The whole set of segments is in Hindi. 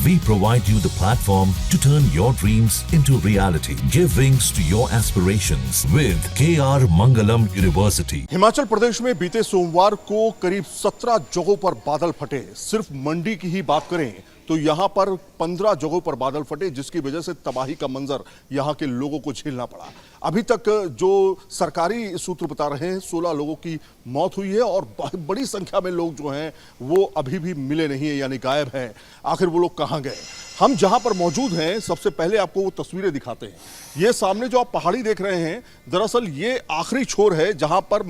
We provide you the platform to turn your dreams into reality. Give wings to your aspirations with KR Mangalam University. Himachal Pradesh में बीते सोमवार को करीब 17 जगहों पर बादल फटे। सिर्फ मंडी की ही बात करें तो यहां पर 15 जगहों पर बादल फटे, जिसकी वजह से तबाही का मंजर यहां के लोगों को झेलना पड़ा। अभी तक जो सरकारी सूत्र बता रहे हैं 16 लोगों की मौत हुई है और बड़ी संख्या में लोग जो हैं वो अभी भी मिले नहीं है, यानी गायब हैं। आखिर वो लोग कहां गए? हम जहां पर मौजूद हैं सबसे पहले आपको वो तस्वीरें दिखाते हैं। ये सामने जो आप पहाड़ी देख रहे हैं, दरअसल ये आखिरी छोर है जहां पर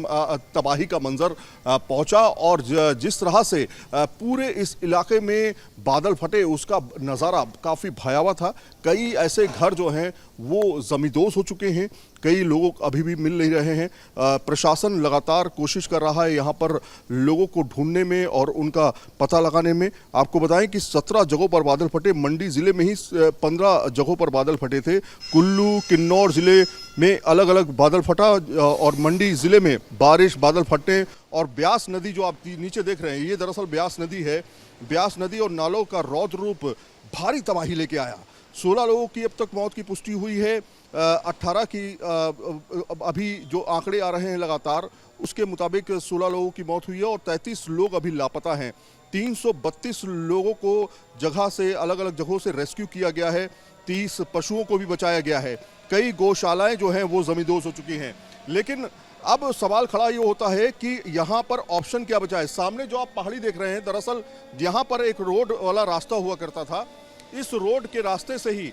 तबाही का मंजर पहुंचा और जिस तरह से पूरे इस इलाके में बादल फटे उसका नज़ारा काफ़ी भयावह था। कई ऐसे घर जो हैं वो ज़मींदोज़ हो चुके हैं, कई लोगों अभी भी मिल नहीं रहे हैं। प्रशासन लगातार कोशिश कर रहा है यहाँ पर लोगों को ढूंढने में और उनका पता लगाने में। आपको बताएं कि 17 जगहों पर बादल फटे। मंडी ज़िले में ही 15 जगहों पर बादल फटे थे। कुल्लू, किन्नौर ज़िले में अलग अलग बादल फटा और मंडी ज़िले में बारिश, बादल फटने और ब्यास नदी जो आप नीचे देख रहे हैं, ये दरअसल ब्यास नदी है। ब्यास नदी और नालों का रौद्र रूप भारी तबाही लेके आया। 16 लोगों की अब तक मौत की पुष्टि हुई है। 18 की अभी जो आंकड़े आ रहे हैं लगातार, उसके मुताबिक 16 लोगों की मौत हुई है और 33 लोग अभी लापता हैं। 332 लोगों को जगह से अलग अलग जगहों से रेस्क्यू किया गया है। 30 पशुओं को भी बचाया गया है। कई गौशालाएं जो हैं वो ज़मींदोज़ हो चुकी हैं। लेकिन अब सवाल खड़ा ये होता है कि यहाँ पर ऑप्शन क्या बचा है? सामने जो आप पहाड़ी देख रहे हैं, दरअसल यहाँ पर एक रोड वाला रास्ता हुआ करता था। इस रोड के रास्ते से ही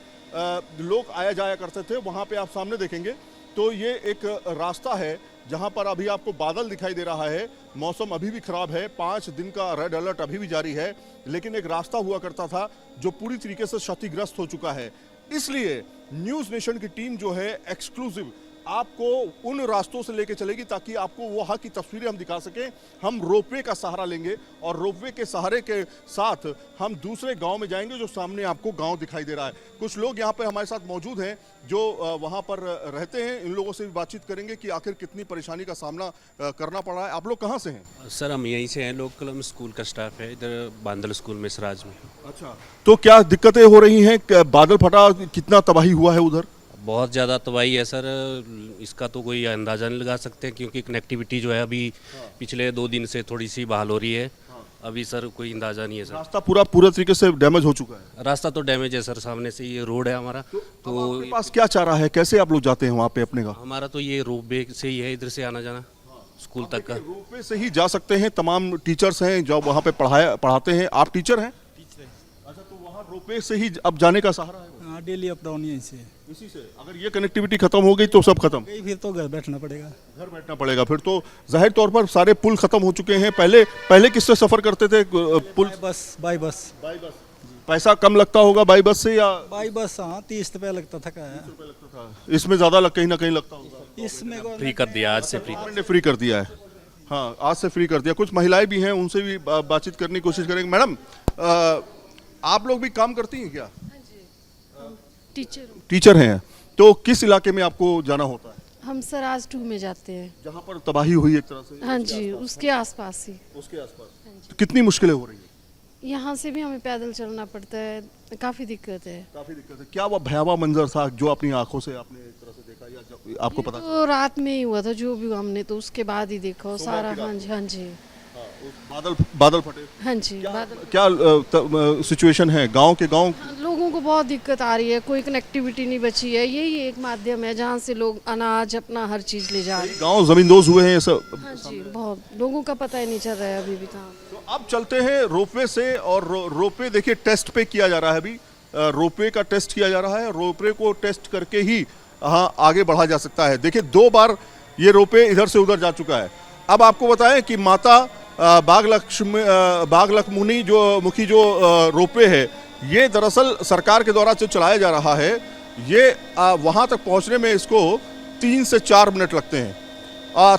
लोग आया जाया करते थे। वहाँ पे आप सामने देखेंगे तो ये एक रास्ता है जहाँ पर अभी आपको बादल दिखाई दे रहा है। मौसम अभी भी खराब है, 5 दिन का रेड अलर्ट अभी भी जारी है। लेकिन एक रास्ता हुआ करता था जो पूरी तरीके से क्षतिग्रस्त हो चुका है। इसलिए न्यूज़ नेशन की टीम जो है एक्सक्लूसिव आपको उन रास्तों से लेके चलेगी ताकि आपको वहाँ की तस्वीरें हम दिखा सकें। हम रोपवे का सहारा लेंगे और रोपवे के सहारे के साथ हम दूसरे गांव में जाएंगे जो सामने आपको गांव दिखाई दे रहा है। कुछ लोग यहाँ पे हमारे साथ मौजूद हैं जो वहाँ पर रहते हैं। इन लोगों से भी बातचीत करेंगे कि आखिर कितनी परेशानी का सामना करना पड़ रहा है। आप लोग कहाँ से हैं? सर हम यहीं से हैं, लोकल। हम स्कूल का स्टाफ है इधर बांदल स्कूल में, सराज में। अच्छा, तो क्या दिक्कतें हो रही हैं? बादल फटा, कितना तबाही हुआ है उधर? बहुत ज़्यादा तबाही है सर, इसका तो कोई अंदाज़ा नहीं लगा सकते क्योंकि कनेक्टिविटी जो है अभी पिछले 2 दिन से थोड़ी सी बहाल हो रही है। अभी सर कोई अंदाज़ा नहीं है सर। रास्ता पूरा तरीके से डैमेज हो चुका है। रास्ता तो डैमेज है सर, सामने से ये रोड है हमारा। तो आपके पास क्या चारा है? कैसे आप लोग जाते हैं वहाँ पे अपने का? हमारा तो ये रोपवे से ही है, इधर से आना जाना स्कूल तक का। रोपवे से ही जा सकते हैं। तमाम टीचर्स हैं जो वहाँ पे पढ़ाते हैं। आप टीचर हैं? अच्छा, तो वहाँ रोपवे से ही अब जाने का सहारा है? हाँ, डेली अप डाउन यहीं से। इसी से अगर ये कनेक्टिविटी खत्म हो गई तो सब खत्म। फिर तो घर बैठना पड़ेगा। घर बैठना पड़ेगा। फिर तो जाहिर तौर पर सारे पुल खत्म हो चुके हैं। पहले किससे सफर करते थे? पुल बाई बस। पैसा कम लगता होगा बाई बस से या? बाई बस, हाँ, 30 रुपया लगता था। क्या है इसमें ज्यादा कहीं ना कहीं लगता होगा। इसमें फ्री कर दिया, आज से फ्री। गवर्नमेंट ने फ्री कर दिया है। हाँ, आज से फ्री कर दिया। कुछ महिलाएं भी हैं, उनसे भी बातचीत करने की कोशिश करेंगे। मैडम, आप लोग भी काम करती हैं क्या? टीचर हैं। तो किस इलाके में आपको जाना होता है? हम सराज 2 में जाते हैं। जहाँ पर तबाही हुई एक तरह से? हाँ जी, उसके आसपास ही। उसके आसपास कितनी मुश्किलें हो रही हैं? यहाँ से भी हमें पैदल चलना पड़ता है, काफी दिक्कत है। काफी दिक्कत है। क्या वो भयावह मंजर था जो अपनी आंखों से आपने एक तरह से देखा या आपको पता? तो रात में ही हुआ था जो भी हमने, तो उसके बाद ही देखा सारा। हाँ जी, हाँ जी। बादल फटे। हाँ जी, बादल। क्या सिचुएशन है गांव के? लोगों को बहुत दिक्कत आ रही है, कोई कनेक्टिविटी नहीं बची है। यही एक माध्यम है जहाँ से लोग अनाज, अपना हर चीज ले जा रहे हैं। गांव जमींदोज हुए हैं ये सब। हाँ जी, बहुत लोगों का पता ही नहीं चल रहा है अभी भी कहाँ। तो अब चलते हैं रोपवे से और रोपवे देखिए टेस्ट पे किया जा रहा है। अभी रोपवे का टेस्ट किया जा रहा है। रोपवे को टेस्ट करके ही आगे बढ़ा जा सकता है। देखिए 2 बार ये रोपवे इधर से उधर जा चुका है। अब आपको बताएं कि माता बागलक्ष्मी मुखी जो रोपवे है, ये दरअसल सरकार के द्वारा जो चलाया जा रहा है, ये वहाँ तक पहुँचने में इसको 3 से 4 मिनट लगते हैं।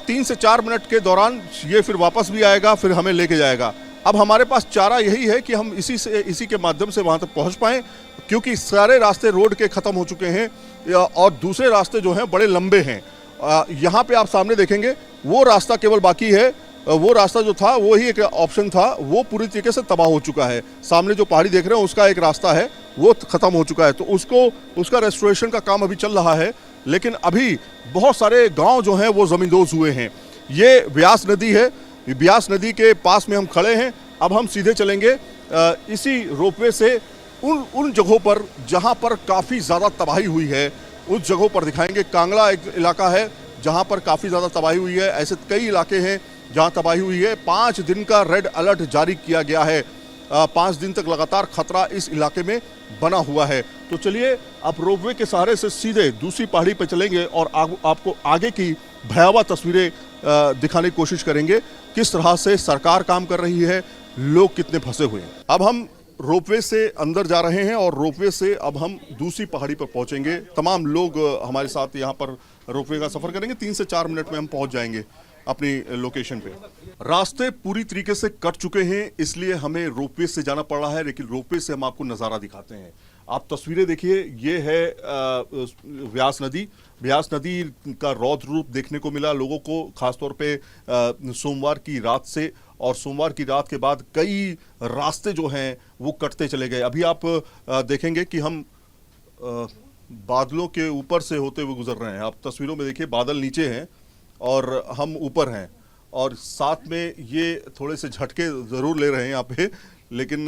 3 से 4 मिनट के दौरान ये फिर वापस भी आएगा, फिर हमें लेके जाएगा। अब हमारे पास चारा यही है कि हम इसी के माध्यम से वहाँ तक पहुँच पाएँ, क्योंकि सारे रास्ते रोड के ख़त्म हो चुके हैं और दूसरे रास्ते जो हैं बड़े लंबे हैं। यहाँ पे आप सामने देखेंगे वो रास्ता केवल बाकी है वो रास्ता जो था वो ही एक ऑप्शन था, वो पूरी तरीके से तबाह हो चुका है। सामने जो पहाड़ी देख रहे हैं उसका एक रास्ता है वो खत्म हो चुका है, तो उसका रेस्टोरेशन का काम अभी चल रहा है, लेकिन अभी बहुत सारे गांव जो हैं वो जमींदोज हुए हैं। ये ब्यास नदी है, ब्यास नदी के पास में हम खड़े हैं। अब हम सीधे चलेंगे इसी रोपवे से उन जगहों पर जहां पर काफ़ी ज़्यादा तबाही हुई है, उस जगहों पर दिखाएंगे। कांगड़ा एक इलाका है जहां पर काफ़ी ज़्यादा तबाही हुई है, ऐसे कई इलाके हैं जहां तबाही हुई है। 5 दिन का रेड अलर्ट जारी किया गया है, 5 दिन तक लगातार खतरा इस इलाके में बना हुआ है। तो चलिए अब रोपवे के सहारे से सीधे दूसरी पहाड़ी पर चलेंगे और आपको आगे की भयावह तस्वीरें दिखाने की कोशिश करेंगे, किस तरह से सरकार काम कर रही है, लोग कितने फंसे हुए हैं। अब हम रोपवे से अंदर जा रहे हैं और रोपवे से अब हम दूसरी पहाड़ी पर पहुंचेंगे। तमाम लोग हमारे साथ यहाँ पर रोपवे का सफर करेंगे, 3 से 4 मिनट में हम पहुंच जाएंगे अपनी लोकेशन पे। रास्ते पूरी तरीके से कट चुके हैं, इसलिए हमें रोपवे से जाना पड़ रहा है, लेकिन रोपवे से हम आपको नज़ारा दिखाते हैं। आप तस्वीरें देखिए, ये है व्यास नदी। व्यास नदी का रौद्र रूप देखने को मिला लोगों को, खासतौर पे सोमवार की रात से, और सोमवार की रात के बाद कई रास्ते जो हैं वो कटते चले गए। अभी आप देखेंगे कि हम बादलों के ऊपर से होते हुए गुजर रहे हैं। आप तस्वीरों में देखिए, बादल नीचे हैं और हम ऊपर हैं, और साथ में ये थोड़े से झटके ज़रूर ले रहे हैं यहाँ पे, लेकिन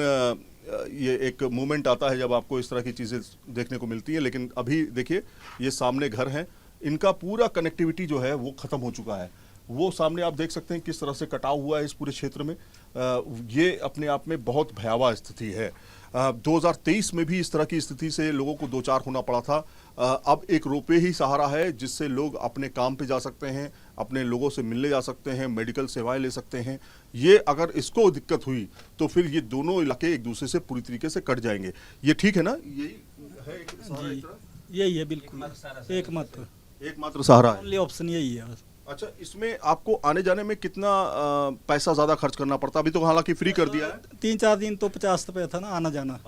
ये एक मोमेंट आता है जब आपको इस तरह की चीज़ें देखने को मिलती हैं। लेकिन अभी देखिए, ये सामने घर हैं, इनका पूरा कनेक्टिविटी जो है वो ख़त्म हो चुका है। वो सामने आप देख सकते हैं किस तरह से कटाव हुआ है इस पूरे क्षेत्र में। ये अपने आप में बहुत भयावह स्थिति है। 2023 में भी इस तरह की स्थिति से लोगों को दो चार होना पड़ा था। अब एक रोपवे ही सहारा है जिससे लोग अपने काम पे जा सकते हैं, अपने लोगों से मिलने जा सकते हैं, मेडिकल सेवाएं ले सकते हैं। ये अगर इसको दिक्कत हुई तो फिर ये दोनों इलाके एक दूसरे से पूरी तरीके से कट जाएंगे। ये ठीक है ना? यही है एक सहारा, एक तरह? यही है बिल्कुल एकमात्र सहारा है, ओनली ऑप्शन यही है बस। अच्छा, इसमें आपको आने जाने में कितना पैसा ज्यादा खर्च करना पड़ता? अभी तो हालांकि फ्री कर दिया है। 3-4 दिन तो 50 रुपये था ना आना जाना,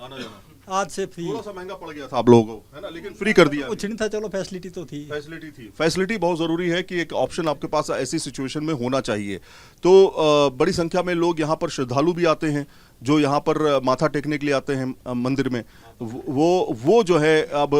आज से फ्री। थोड़ा सा महंगा पड़ गया था आप लोगों को, है ना, लेकिन फ्री कर दिया। कुछ नहीं था, चलो फैसिलिटी तो थी। फैसिलिटी बहुत ज़रूरी है कि एक ऑप्शन आपके पास ऐसी सिचुएशन में होना चाहिए। तो बड़ी संख्या में लोग यहाँ पर श्रद्धालु भी आते हैं जो यहाँ पर माथा टेकने के लिए आते हैं मंदिर में। वो जो है अब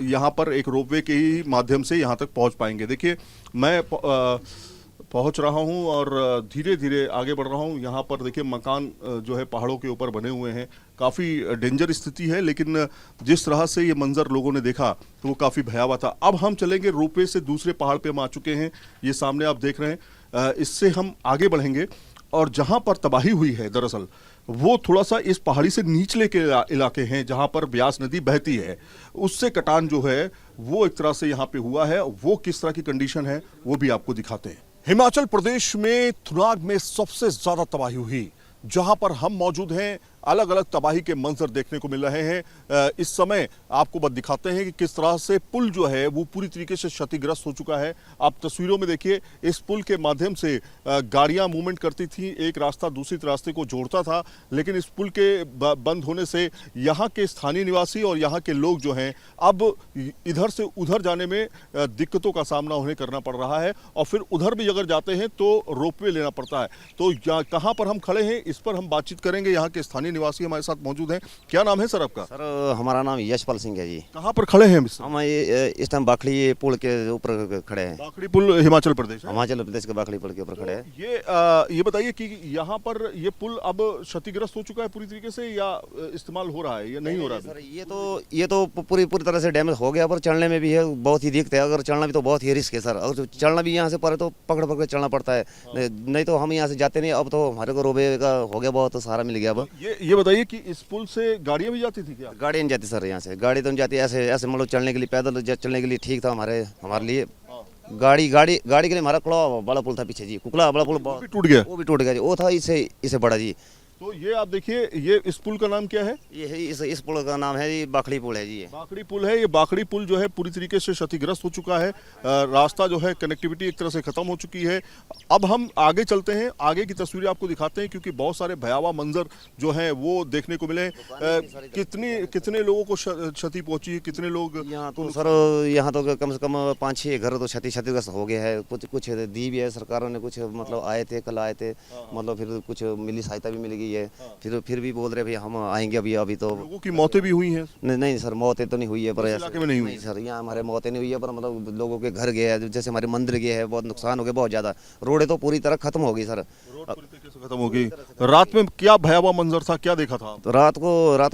यहाँ पर एक रोपवे के ही माध्यम से यहाँ तक पहुँच पाएंगे। देखिए, मैं पहुंच रहा हूं और धीरे धीरे आगे बढ़ रहा हूं। यहाँ पर देखिए, मकान जो है पहाड़ों के ऊपर बने हुए हैं, काफ़ी डेंजर स्थिति है, लेकिन जिस तरह से ये मंजर लोगों ने देखा तो वो काफ़ी भयावह था। अब हम चलेंगे रोपवे से दूसरे पहाड़ पे हम आ चुके हैं, ये सामने आप देख रहे हैं। इससे हम आगे बढ़ेंगे और जहाँ पर तबाही हुई है दरअसल वो थोड़ा सा इस पहाड़ी से निचले के इलाके हैं जहाँ पर ब्यास नदी बहती है, उससे कटान जो है वो एक तरह से यहाँ पे हुआ है। वो किस तरह की कंडीशन है वो भी आपको दिखाते हैं। हिमाचल प्रदेश में थुनाग में सबसे ज्यादा तबाही हुई, जहां पर हम मौजूद हैं अलग अलग तबाही के मंजर देखने को मिल रहे हैं। इस समय आपको बस दिखाते हैं कि किस तरह से पुल जो है वो पूरी तरीके से क्षतिग्रस्त हो चुका है। आप तस्वीरों में देखिए, इस पुल के माध्यम से गाड़ियां मूवमेंट करती थी, एक रास्ता दूसरी रास्ते को जोड़ता था, लेकिन इस पुल के बंद होने से यहाँ के स्थानीय निवासी और यहाँ के लोग जो हैं अब इधर से उधर जाने में दिक्कतों का सामना उन्हें करना पड़ रहा है, और फिर उधर भी अगर जाते हैं तो रोपवे लेना पड़ता है। तो कहाँ पर हम खड़े हैं इस पर हम बातचीत करेंगे। यहाँ के स्थानीय निवासी हमारे साथ मौजूद हैं। क्या नाम है सर आपका? सर हमारा नाम यशपाल सिंह है जी। कहाँ पर खड़े हैं हम इस टाइम बाखड़ी पुल के ऊपर खड़े हैं। बाखड़ी पुल हिमाचल प्रदेश, हिमाचल प्रदेश के बाखड़ी पुल के ऊपर खड़े हैं। ये बताइए कि यहाँ पर ये पुल अब क्षतिग्रस्त हो चुका है पूरी तरीके से, या इस्तेमाल हो रहा है या नहीं हो रहा है? सर ये तो पूरी तरह से डैमेज हो गया, पर चढ़ने में भी है बहुत ही दिक्कत है। अगर चढ़ना भी तो बहुत ही रिस्क है सर, अगर चढ़ना भी यहाँ से पड़े तो पकड़ चढ़ना पड़ता है, नहीं तो हम यहाँ से जाते नहीं। अब तो हमारे को रोबे का हो गया, बहुत सहारा मिल गया। अब ये बताइए कि इस पुल से गाड़ियां भी जाती थी क्या? गाड़ियाँ नहीं जाती सर, यहाँ से गाड़ी तो नहीं जाती। ऐसे मतलब चलने के लिए, पैदल चलने के लिए ठीक था हमारे लिए। गाड़ी के लिए हमारा कुकला बड़ा पुल था पीछे जी, कुकला बड़ा पुल टूट गया। वो भी टूट गया जी, वो था इससे बड़ा जी। तो ये आप देखिए, ये इस पुल का नाम क्या है? ये है इस पुल का नाम है जी बाखड़ी पुल है जी। ये बाखड़ी पुल है। ये बाखड़ी पुल जो है पूरी तरीके से क्षतिग्रस्त हो चुका है। रास्ता जो है, कनेक्टिविटी एक तरह से खत्म हो चुकी है। अब हम आगे चलते हैं, आगे की तस्वीरें आपको दिखाते हैं, क्योंकि बहुत सारे भयावह मंजर जो हैं वो देखने को मिले। कितने लोगों को क्षति पहुंची है, कितने लोग यहाँ तो सर यहाँ तो कम से कम 5-6 घर तो क्षतिग्रस्त हो गए हैं। कुछ दी भी है सरकारों ने, कुछ मतलब आए थे, कल आए थे, मतलब फिर कुछ मिली सहायता भी मिल गई है। फिर भी बोल रहे भाई हम आएंगे अभी तो। लोगों की मौतें भी हुई हैं? नहीं सर, मौतें तो नहीं हुई है, पर इलाके में नहीं हुई सर। यहाँ हमारे मौतें नहीं हुई है, पर मतलब लोगों के घर गए हैं, जैसे हमारे मंदिर गए हैं, बहुत नुकसान हो गया, बहुत ज्यादा। रोडें तो पूरी तरह खत्म हो गई सर। पूरी तरीके से खत्म हो गई। रात में क्या भयावह मंजर था, क्या देखा था? तो रात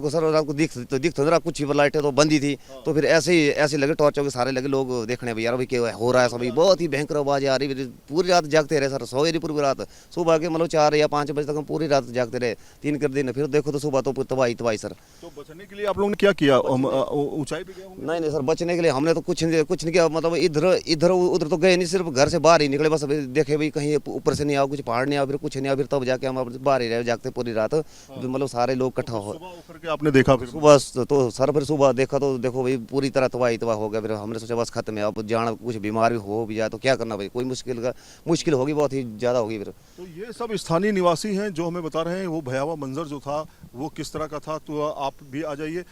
को सर दिख तो रहा, कुछ लाइटें तो बंद ही थी, तो फिर ऐसे लगे टॉर्चों के सारे लगे लोग देखने भाई यार भाई क्या हो रहा है सब। बहुत ही भयंकर आवाज आ रही, पूरी रात जागते रहे सर, सोए नहीं पूरी रात। सुबह के मतलब 4 या 5 बजे तक हम पूरी रात जागते रहे, 3 कर दिन। फिर देखो तो सुबह तो तबाही सर। तो बचने के लिए आप लोगों ने क्या किया? ऊंचाई पे गए? नहीं सर, बचने के लिए हमने तो कुछ नहीं किया, मतलब इधर उधर तो गए नहीं, सिर्फ घर से बाहर ही निकले बस। देखे भाई कहीं ऊपर से नहीं आओ, कुछ पहाड़ नहीं आओ, फिर कुछ नहीं आओ, फिर तब जाके हम बाहर ही रहे जागते पूरी रात। मतलब सारे लोग इकट्ठा हो। सुबह आपने देखा? फिर सुबह तो सर, फिर सुबह देखा तो देखो भाई पूरी तरह तबाही हो गया। फिर हमने सोचा बस खत्म है, अब जाना, कुछ बीमार भी हो भी जाए तो क्या करना भाई, कोई मुश्किल होगी, बहुत ही ज्यादा होगी फिर। तो ये सब स्थानीय निवासी हैं जो हमें बता रहे हैं वो भयावह मंजर जो था वो किस तरह का था। तो आप भी आ जाइए।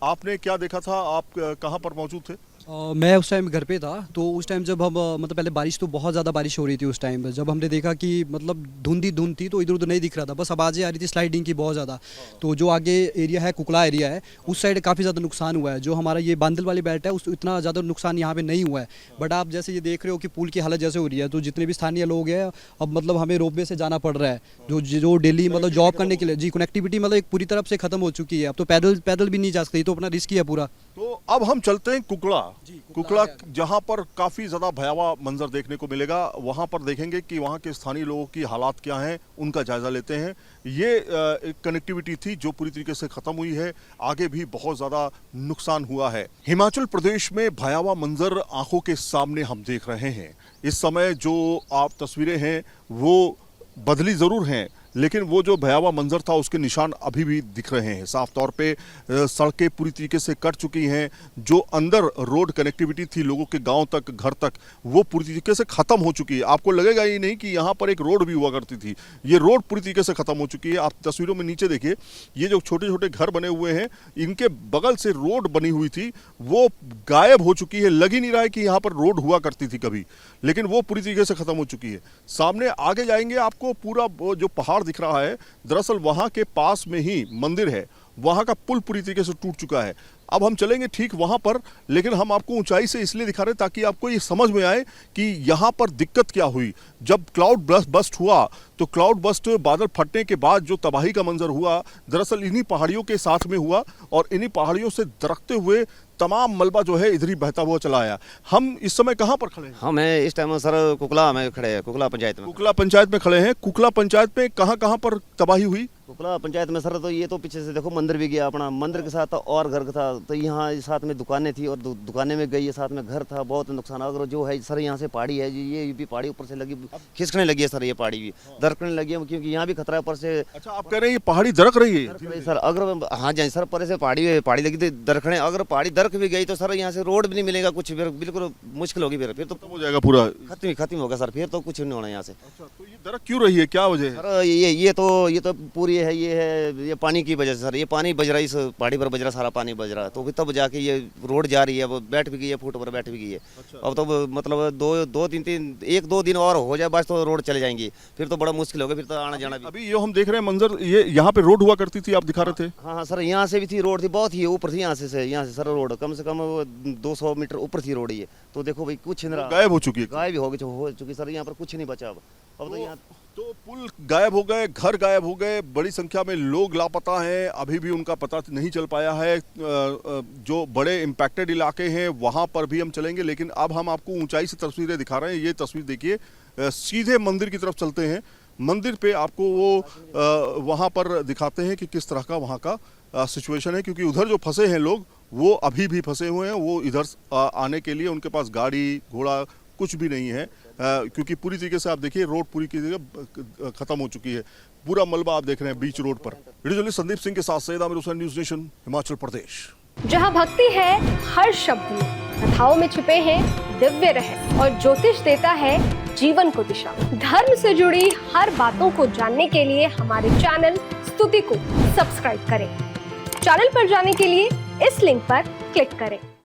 आपने क्या देखा था? आप कहाँ पर मौजूद थे? मैं उस टाइम घर पे था। तो उस टाइम जब हम मतलब पहले बारिश, तो बहुत ज़्यादा बारिश हो रही थी उस टाइम। जब हमने देखा कि मतलब धुंध थी, तो इधर उधर नहीं दिख रहा था, बस आवाज़ें आ रही थी स्लाइडिंग की बहुत ज़्यादा। तो जो आगे एरिया है, कुकला एरिया है, उस साइड काफ़ी ज़्यादा नुकसान हुआ है। जो हमारा ये बांदल वाली बेल्ट है, उस इतना ज़्यादा नुकसान यहाँ पे नहीं हुआ है। बट आप जैसे ये देख रहे हो कि पुल की हालत जैसे हो रही है, तो जितने भी स्थानीय लोग हैं, अब मतलब हमें रोपवे से जाना पड़ रहा है, जो डेली मतलब जॉब करने के लिए। जी, कनेक्टिविटी मतलब एक पूरी तरफ से खत्म हो चुकी है। अब तो पैदल भी नहीं जा सकते, तो अपना रिस्क ही है पूरा। तो अब हम चलते हैं कुकला, जहां पर काफी ज्यादा भयावह मंजर देखने को मिलेगा। वहां पर देखेंगे कि वहां के स्थानीय लोगों की हालात क्या हैं, उनका जायजा लेते हैं। ये एक कनेक्टिविटी थी जो पूरी तरीके से खत्म हुई है। आगे भी बहुत ज्यादा नुकसान हुआ है। हिमाचल प्रदेश में भयावह मंजर आंखों के सामने हम देख रहे हैं। इस समय जो आप तस्वीरें हैं वो बदली जरूर हैं, लेकिन वो जो भयावह मंजर था उसके निशान अभी भी दिख रहे हैं। साफ तौर पे सड़कें पूरी तरीके से कट चुकी हैं। जो अंदर रोड कनेक्टिविटी थी लोगों के गांव तक, घर तक, वो पूरी तरीके से खत्म हो चुकी है। आपको लगेगा ही नहीं कि यहाँ पर एक रोड भी हुआ करती थी। ये रोड पूरी तरीके से खत्म हो चुकी है। आप तस्वीरों में नीचे देखिए, ये जो छोटे छोटे घर बने हुए हैं, इनके बगल से रोड बनी हुई थी, वो गायब हो चुकी है। लग ही नहीं रहा है कि यहाँ पर रोड हुआ करती थी कभी, लेकिन वो पूरी तरीके से खत्म हो चुकी है। सामने आगे जाएंगे, आपको पूरा जो पहाड़ दिख रहा है, दरअसल वहां के पास में ही मंदिर है। वहां का पुल पूरी तरीके से टूट चुका है। अब हम चलेंगे ठीक वहां पर, लेकिन हम आपको ऊंचाई से इसलिए दिखा रहे हैं ताकि आपको ये समझ में आए कि यहां पर दिक्कत क्या हुई। जब क्लाउड बस्ट हुआ, तो क्लाउड बस्ट, बादल फटने के बाद जो तबाही का मंजर हुआ, दरअसल इन्हीं पहाड़ियों के साथ में हुआ, और इन्हीं पहाड़ियों से दरकते हुए तमाम मलबा जो है इधर ही बहता हुआ चला आया। हम इस समय कहां पर खड़े हैं? हम इस टाइम सर कुकला में खड़े हैं, कुकला पंचायत में। कुकला पंचायत में खड़े हैं। कुकला पंचायत में कहां पर तबाही हुई? कुकला पंचायत में सर, तो ये तो पीछे से देखो मंदिर भी गया अपना, मंदिर के साथ और घर था, तो यहाँ साथ में दुकानें थी और दुकानें में गई है, साथ में घर था। बहुत नुकसान। अगर जो है सर यहाँ से पहाड़ी है, ये भी पहाड़ी ऊपर से लगी, खिसकने लगी है सर, ये पहाड़ी भी दरकने लगी है, क्योंकि यहाँ भी खतरा है ऊपर से। अच्छा, आप कह रहे हैं ये पहाड़ी दरक रही है? सर अगर हाँ जाए सर, पर से पहाड़ी लगी थी दरकने, अगर पहाड़ी दरक भी गई तो सर यहाँ से रोड भी नहीं मिलेगा, कुछ बिल्कुल मुश्किल होगी। फिर तो हो जाएगा पूरा, खत्म होगा सर, फिर तो कुछ नहीं होना यहाँ से। अच्छा, तो ये दरक क्यों रही है, क्या वजह है? सर ये तो पूरी है, ये पानी की वजह से सर, ये पानी बज रहा है, इस पहाड़ी पर बज रहा, सारा पानी बज रहा है, तो तब जाके ये रोड जा रही है, वो बैठ भी गई है, फुट पर बैठ भी गई है। अच्छा। अब तो मतलब 1-2 दिन और हो जाए बस, तो रोड चले जाएंगी, फिर तो बड़ा मुश्किल होगा, फिर तो आना जाना भी। अभी ये हम देख रहे हैं मंजर, ये यहाँ पे रोड हुआ करती थी, आप दिखा रहे थे? हाँ सर, यहाँ से भी थी रोड, थी बहुत ही ऊपर थी, यहाँ से सर रोड कम से कम 200 मीटर ऊपर थी रोड ये। तो देखो भाई कुछ नहीं, गायब हो चुकी है, गायब हो चुकी सर, यहाँ पर कुछ नहीं बचा अब तो यहाँ तो पुल गायब हो गए, घर गायब हो गए, बड़ी संख्या में लोग लापता हैं, अभी भी उनका पता नहीं चल पाया है। जो बड़े इम्पैक्टेड इलाके हैं वहाँ पर भी हम चलेंगे, लेकिन अब हम आपको ऊंचाई से तस्वीरें दिखा रहे हैं। ये तस्वीर देखिए, सीधे मंदिर की तरफ चलते हैं। मंदिर पे आपको वो वहाँ पर दिखाते हैं कि किस तरह का वहाँ का सिचुएशन है, क्योंकि उधर जो फंसे हैं लोग वो अभी भी फंसे हुए हैं। वो इधर आने के लिए उनके पास गाड़ी घोड़ा कुछ भी नहीं है। क्योंकि पूरी तरीके से आप देखिए रोड पूरी की जगह खत्म हो चुकी है, पूरा मलबा आप देख रहे हैं बीच रोड पर। वीडियो जर्नलिस्ट संदीप सिंह के साथ सैयद आमिर हुसैन, न्यूज़ नेशन, हिमाचल प्रदेश। जहां भक्ति है हर शब्द में, कथाओं में छुपे हैं दिव्य रहस्य और ज्योतिष देता है जीवन को दिशा। धर्म से जुड़ी हर बातों को जानने के लिए हमारे चैनल स्तुति को सब्सक्राइब करें। चैनल पर जाने के लिए इस लिंक पर क्लिक करें।